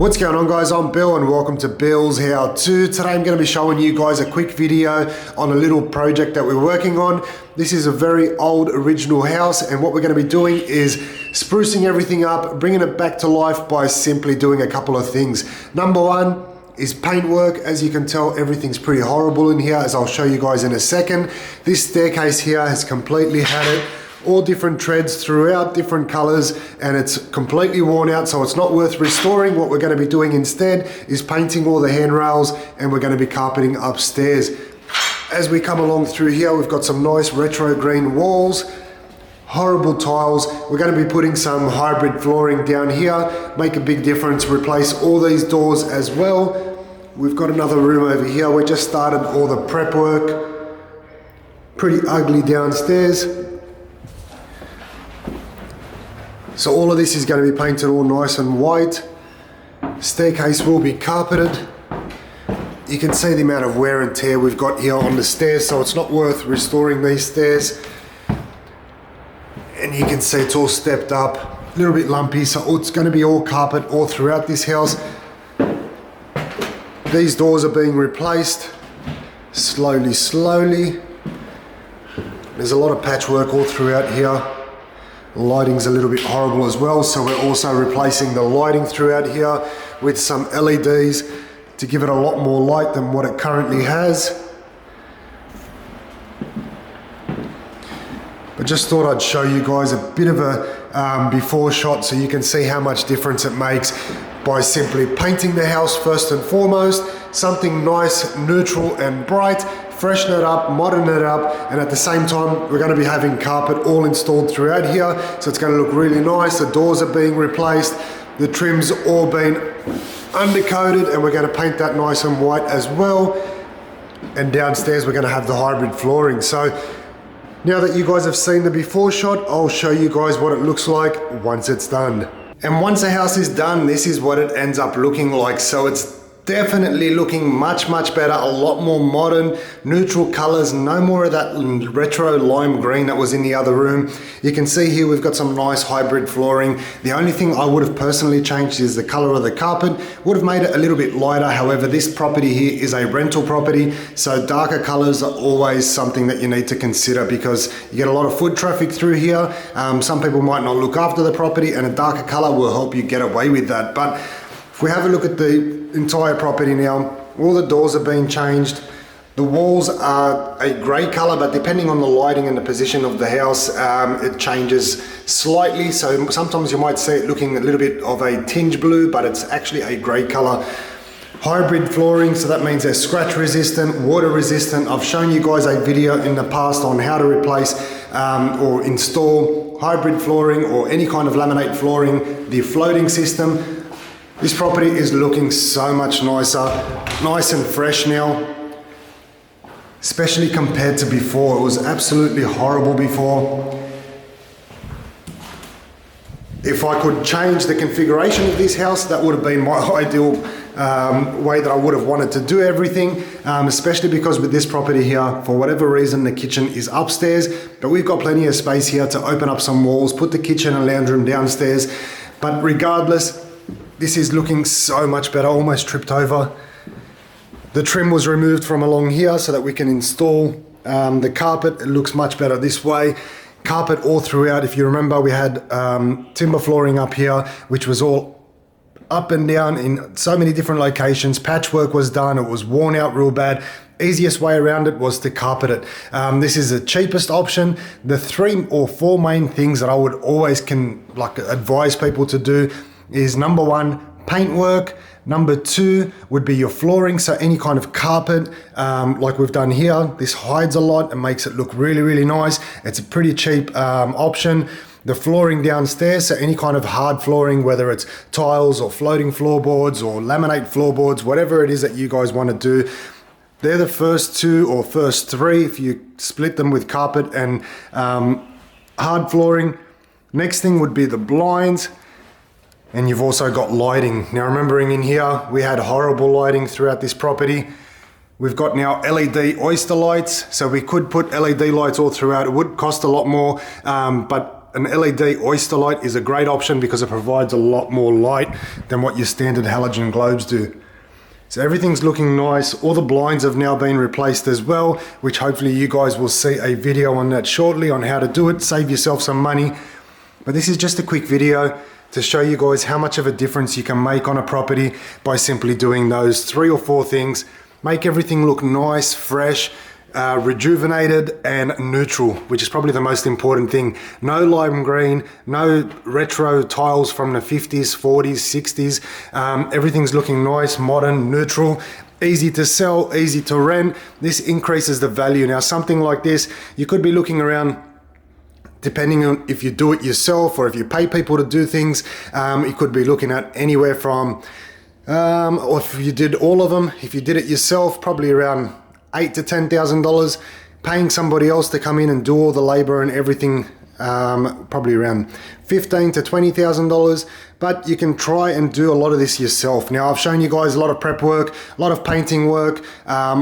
What's going on, guys? I'm Bill and welcome to Bill's How-To. Today I'm going to be showing you guys a quick video on a little project that we're working on. This is a very old original house, and what we're going to be doing is sprucing everything up, bringing it back to life by simply doing a couple of things. Number one is paintwork. As you can tell, everything's pretty horrible in here, as I'll show you guys in a second. This staircase here has completely had it. All different treads throughout, different colors, and it's completely worn out, so it's not worth restoring. What we're going to be doing instead is painting all the handrails, and we're going to be carpeting upstairs. As we come along through here, we've got some nice retro green walls, horrible tiles. We're going to be putting some hybrid flooring down here, make a big difference, replace all these doors as well. We've got another room over here. We just started all the prep work. Pretty ugly downstairs. So all of this is going to be painted all nice and white. Staircase will be carpeted. You can see the amount of wear and tear we've got here on the stairs, so it's not worth restoring these stairs. And you can see it's all stepped up, a little bit lumpy, so it's going to be all carpet all throughout this house. These doors are being replaced slowly. There's a lot of patchwork all throughout here. The lighting's a little bit horrible as well, so we're also replacing the lighting throughout here with some LEDs to give it a lot more light than what it currently has. But just thought I'd show you guys a bit of a before shot so you can see how much difference it makes by simply painting the house first and foremost, something nice, neutral and bright, freshen it up, modern it up, and at the same time we're going to be having carpet all installed throughout here, so it's going to look really nice. The doors are being replaced, the trim's all been undercoated, and we're going to paint that nice and white as well. And downstairs we're going to have the hybrid flooring. So now that you guys have seen the before shot, I'll show you guys what it looks like once it's done. And once the house is done, this is what it ends up looking like. So it's definitely looking much better, a lot more modern, neutral colors, no more of that retro lime green that was in the other room. You can see here we've got some nice hybrid flooring. The only thing I would have personally changed is the color of the carpet. Would have made it a little bit lighter. However, this property here is a rental property, so darker colors are always something that you need to consider because you get a lot of foot traffic through here. Some people might not look after the property, and a darker color will help you get away with that. But if we have a look at the entire property now, all the doors are being changed. The walls are a grey colour, but depending on the lighting and the position of the house, it changes slightly. So sometimes you might see it looking a little bit of a tinge blue, but it's actually a grey colour. Hybrid flooring, so that means they're scratch resistant, water resistant. I've shown you guys a video in the past on how to replace or install hybrid flooring or any kind of laminate flooring, the floating system. This property is looking so much nicer, nice and fresh now, especially compared to before. It was absolutely horrible before. If I could change the configuration of this house, that would have been my ideal way that I would have wanted to do everything, especially because with this property here, for whatever reason, the kitchen is upstairs, but we've got plenty of space here to open up some walls, put the kitchen and lounge room downstairs. But regardless, this is looking so much better, almost tripped over. The trim was removed from along here so that we can install the carpet. It looks much better this way. Carpet all throughout. If you remember, we had timber flooring up here, which was all up and down in so many different locations. Patchwork was done, it was worn out real bad. Easiest way around it was to carpet it. This is the cheapest option. The 3 or 4 main things that I would always advise people to do is number 1, paintwork. Number 2 would be your flooring, so any kind of carpet like we've done here. This hides a lot and makes it look really nice. It's a pretty cheap option. The flooring downstairs, so any kind of hard flooring, whether it's tiles or floating floorboards or laminate floorboards, whatever it is that you guys want to do, they're the first 2 or first 3 if you split them with carpet and hard flooring. Next thing would be the blinds. And you've also got lighting. Now, remembering in here, we had horrible lighting throughout this property. We've got now LED oyster lights, so we could put LED lights all throughout. It would cost a lot more, but an LED oyster light is a great option because it provides a lot more light than what your standard halogen globes do. So everything's looking nice. All the blinds have now been replaced as well, which hopefully you guys will see a video on that shortly on how to do it, save yourself some money. But this is just a quick video to show you guys how much of a difference you can make on a property by simply doing those 3 or 4 things. Make everything look nice, fresh, rejuvenated and neutral, which is probably the most important thing. No lime green, no retro tiles from the 50s, 40s, 60s. Everything's looking nice, modern, neutral, easy to sell, easy to rent. This increases the value. Now something like this, you could be looking around, depending on if you do it yourself or if you pay people to do things, you could be looking at anywhere from, or if you did all of them, if you did it yourself, probably around $8,000 to $10,000. Paying somebody else to come in and do all the labor and everything, probably around $15,000 to $20,000. But you can try and do a lot of this yourself. Now I've shown you guys a lot of prep work, a lot of painting work,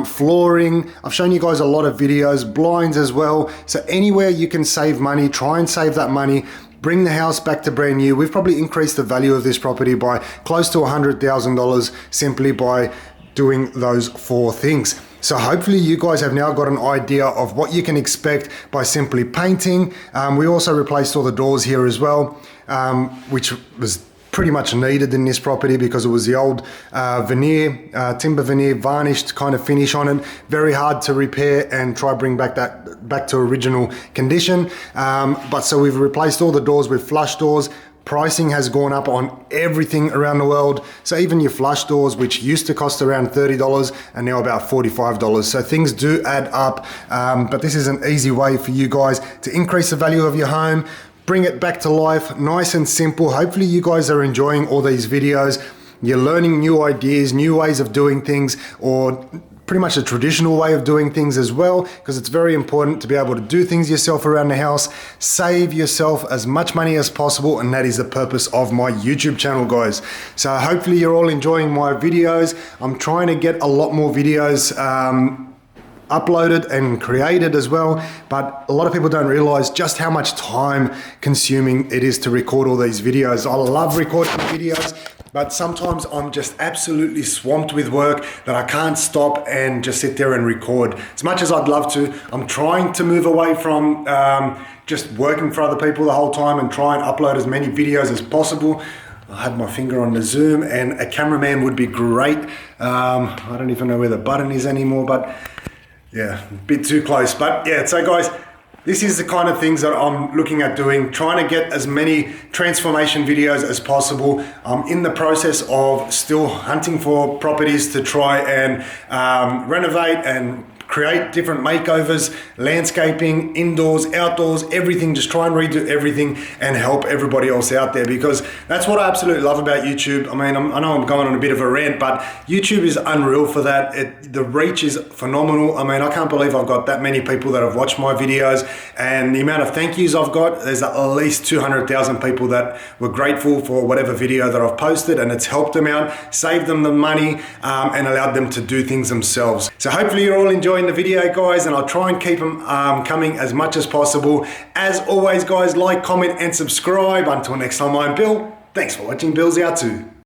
flooring. I've shown you guys a lot of videos, blinds as well. So anywhere you can save money, try and save that money. Bring the house back to brand new. We've probably increased the value of this property by close to $100,000 simply by doing those 4 things. So hopefully you guys have now got an idea of what you can expect by simply painting. We also replaced all the doors here as well, which was pretty much needed in this property because it was the old veneer, timber veneer, varnished kind of finish on it. Very hard to repair and try bring back to original condition. But so we've replaced all the doors with flush doors. Pricing has gone up on everything around the world. So even your flush doors, which used to cost around $30 are now about $45. So things do add up, but this is an easy way for you guys to increase the value of your home, bring it back to life, nice and simple. Hopefully you guys are enjoying all these videos. You're learning new ideas, new ways of doing things, or pretty much a traditional way of doing things as well, because it's very important to be able to do things yourself around the house, save yourself as much money as possible, and that is the purpose of my YouTube channel, guys. So hopefully you're all enjoying my videos. I'm trying to get a lot more videos uploaded and created as well, but a lot of people don't realize just how much time consuming it is to record all these videos. I love recording videos, but sometimes I'm just absolutely swamped with work that I can't stop and just sit there and record. As much as I'd love to, I'm trying to move away from just working for other people the whole time and try and upload as many videos as possible. I had my finger on the zoom, and a cameraman would be great. I don't even know where the button is anymore, but yeah, a bit too close. But yeah, so guys, this is the kind of things that I'm looking at doing, trying to get as many transformation videos as possible. I'm in the process of still hunting for properties to try and renovate and create different makeovers, landscaping, indoors, outdoors, everything. Just try and redo everything and help everybody else out there, because that's what I absolutely love about YouTube. I mean, I know I'm going on a bit of a rant, but YouTube is unreal for that. The reach is phenomenal. I mean, I can't believe I've got that many people that have watched my videos, and the amount of thank yous I've got, there's at least 200,000 people that were grateful for whatever video that I've posted, and it's helped them out, saved them the money, and allowed them to do things themselves. So hopefully you're all enjoying the video, guys, and I'll try and keep them coming as much as possible. As always, guys, like, comment and subscribe. Until next time, I'm Bill. Thanks for watching Billshowto.